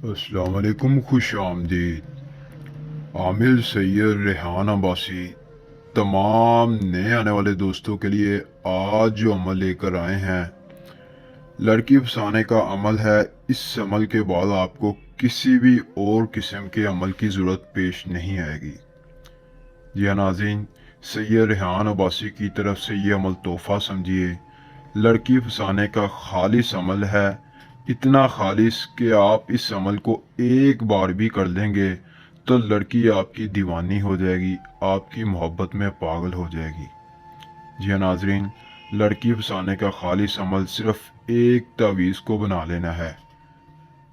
अस्सलाम वालेकुम, खुश आमदीद। आमिर, सैयद, रेहान अब्बासी, तमाम नए आने वाले दोस्तों के लिए आज जो अमल लेकर आए हैं, लड़की फंसाने का अमल है। इस अमल के बाद आपको किसी भी और किस्म के अमल की ज़रूरत पेश नहीं आएगी। जी हाँ नाज़रीन, सैयद रेहान अब्बासी की तरफ से ये अमल तोहफ़ा समझिए। लड़की फंसाने का खालिस अमल है, इतना खालिस कि आप इस अमल को एक बार भी कर लेंगे तो लड़की आपकी दीवानी हो जाएगी, आपकी मोहब्बत में पागल हो जाएगी। जी हाँ नाजरीन, लड़की फंसाने का खालिस अमल सिर्फ एक तावीज़ को बना लेना है।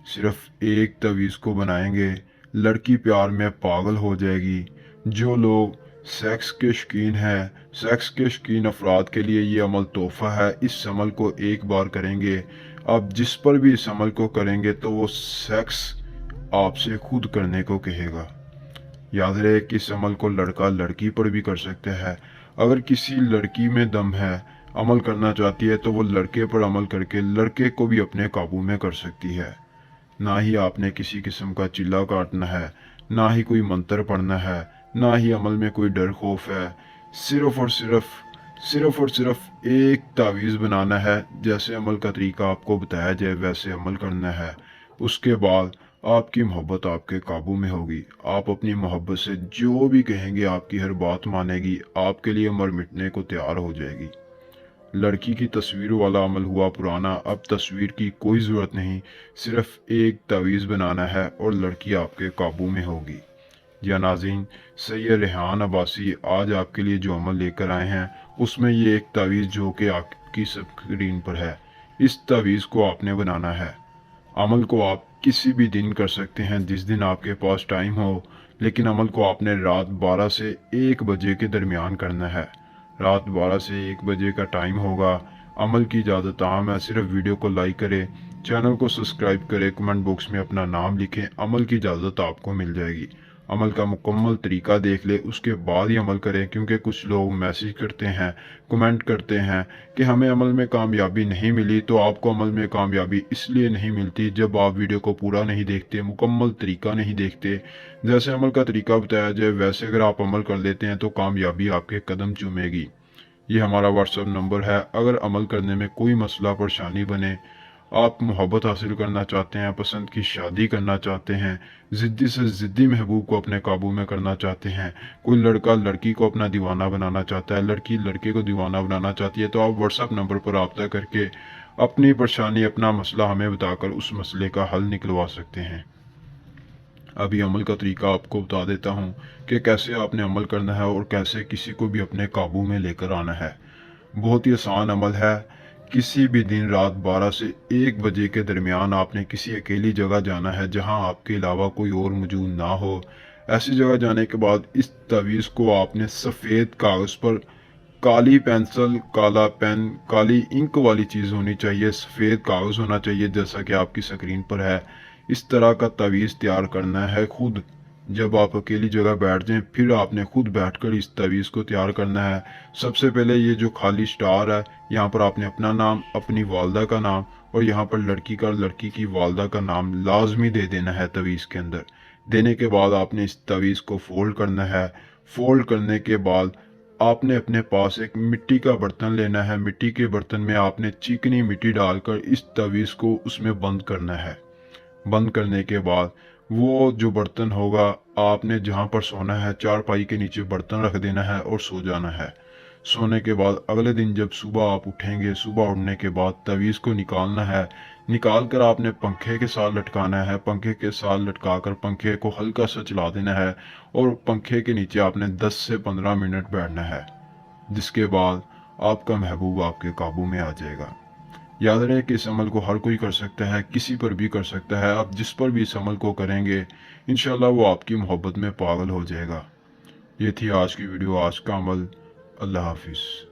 सिर्फ एक तावीज़ को बनाएंगे, लड़की प्यार में पागल हो जाएगी। जो लोग सेक्स के शौकीन हैं, सेक्स के शौकीन अफराद के लिए ये अमल तोहफ़ा है। इस अमल को एक बार करेंगे, आप जिस पर भी इस अमल को करेंगे तो वो सेक्स आपसे खुद करने को कहेगा। याद रहे कि इस अमल को लड़का लड़की पर भी कर सकते हैं। अगर किसी लड़की में दम है, अमल करना चाहती है, तो वो लड़के पर अमल करके लड़के को भी अपने काबू में कर सकती है। ना ही आपने किसी किस्म का चिल्ला काटना है, ना ही कोई मंत्र पढ़ना है, ना ही अमल में कोई डर खौफ है। सिर्फ और सिर्फ एक तावीज़ बनाना है। जैसे अमल का तरीका आपको बताया जाए वैसे अमल करना है। उसके बाद आपकी मोहब्बत आपके काबू में होगी। आप अपनी मोहब्बत से जो भी कहेंगे आपकी हर बात मानेगी, आपके लिए मर मिटने को तैयार हो जाएगी। लड़की की तस्वीर वाला अमल हुआ पुराना, अब तस्वीर की कोई ज़रूरत नहीं। सिर्फ एक तावीज़ बनाना है और लड़की आपके काबू में होगी। या नाज़रीन, सैयद रेहान अब्बासी आज आपके लिए जो अमल लेकर आए हैं उसमें ये एक तावीज़ जो कि आपकी स्क्रीन पर है, इस तावीज़ को आपने बनाना है। अमल को आप किसी भी दिन कर सकते हैं, जिस दिन आपके पास टाइम हो, लेकिन अमल को आपने रात 12 से 1 बजे के दरमियान करना है। रात 12 से 1 बजे का टाइम होगा। अमल की इजाज़त आम है, सिर्फ वीडियो को लाइक करें, चैनल को सब्सक्राइब करें, कमेंट बॉक्स में अपना नाम लिखें, अमल की इजाज़त आपको मिल जाएगी। अमल का मुकम्मल तरीका देख ले, उसके बाद ही अमल करें, क्योंकि कुछ लोग मैसेज करते हैं, कमेंट करते हैं कि हमें अमल में कामयाबी नहीं मिली। तो आपको अमल में कामयाबी इसलिए नहीं मिलती जब आप वीडियो को पूरा नहीं देखते, मुकम्मल तरीका नहीं देखते। जैसे अमल का तरीका बताया जाए वैसे अगर आप अमल कर लेते हैं तो कामयाबी आपके कदम चूमेगी। ये हमारा व्हाट्सएप नंबर है। अगर अमल करने में कोई मसला परेशानी बने, आप मोहब्बत हासिल करना चाहते हैं, पसंद की शादी करना चाहते हैं, ज़िद्दी से ज़िद्दी महबूब को अपने काबू में करना चाहते हैं, कोई लड़का लड़की को अपना दीवाना बनाना चाहता है, लड़की लड़के को दीवाना बनाना चाहती है, तो आप व्हाट्सएप नंबर पर रब्ता करके अपनी परेशानी, अपना मसला हमें बताकर उस मसले का हल निकलवा सकते हैं। अभी अमल का तरीका आपको बता देता हूँ कि कैसे आपने अमल करना है और कैसे किसी को भी अपने काबू में लेकर आना है। बहुत ही आसान अमल है। किसी भी दिन रात 12 से 1 बजे के दरमियान आपने किसी अकेली जगह जाना है जहां आपके अलावा कोई और मौजूद ना हो। ऐसी जगह जाने के बाद इस तावीज़ को आपने सफ़ेद कागज़ पर, काली पेंसिल, काला पेन, काली इंक वाली चीज़ होनी चाहिए, सफ़ेद कागज़ होना चाहिए जैसा कि आपकी स्क्रीन पर है। इस तरह का तावीज़ तैयार करना है खुद। जब आप अकेली जगह बैठ जाएं फिर आपने खुद बैठकर इस तावीज़ को तैयार करना है। सबसे पहले ये जो खाली स्टार है, यहाँ पर आपने अपना नाम, अपनी वालदा का नाम और यहाँ पर लड़की का, लड़की की वालदा का नाम लाजमी दे देना है तावीज़ के अंदर। देने के बाद आपने इस तावीज़ को फोल्ड करना है। फोल्ड करने के बाद आपने अपने पास एक मिट्टी का बर्तन लेना है। मिट्टी के बर्तन में आपने चिकनी मिट्टी डालकर इस तावीज़ को उसमें बंद करना है। बंद करने के बाद वो जो बर्तन होगा, आपने जहाँ पर सोना है चारपाई के नीचे बर्तन रख देना है और सो जाना है। सोने के बाद अगले दिन जब सुबह आप उठेंगे, सुबह उठने के बाद तावीज़ को निकालना है। निकाल कर आपने पंखे के साथ लटकाना है। पंखे के साथ लटका कर पंखे को हल्का सा चला देना है और पंखे के नीचे आपने 10 से 15 मिनट बैठना है, जिसके बाद आपका महबूब आपके काबू में आ जाएगा। याद रहे कि इस अमल को हर कोई कर सकता है, किसी पर भी कर सकता है। आप जिस पर भी इस अमल को करेंगे इंशाल्लाह वो आपकी मोहब्बत में पागल हो जाएगा। ये थी आज की वीडियो, आज का अमल। अल्लाह हाफिज़।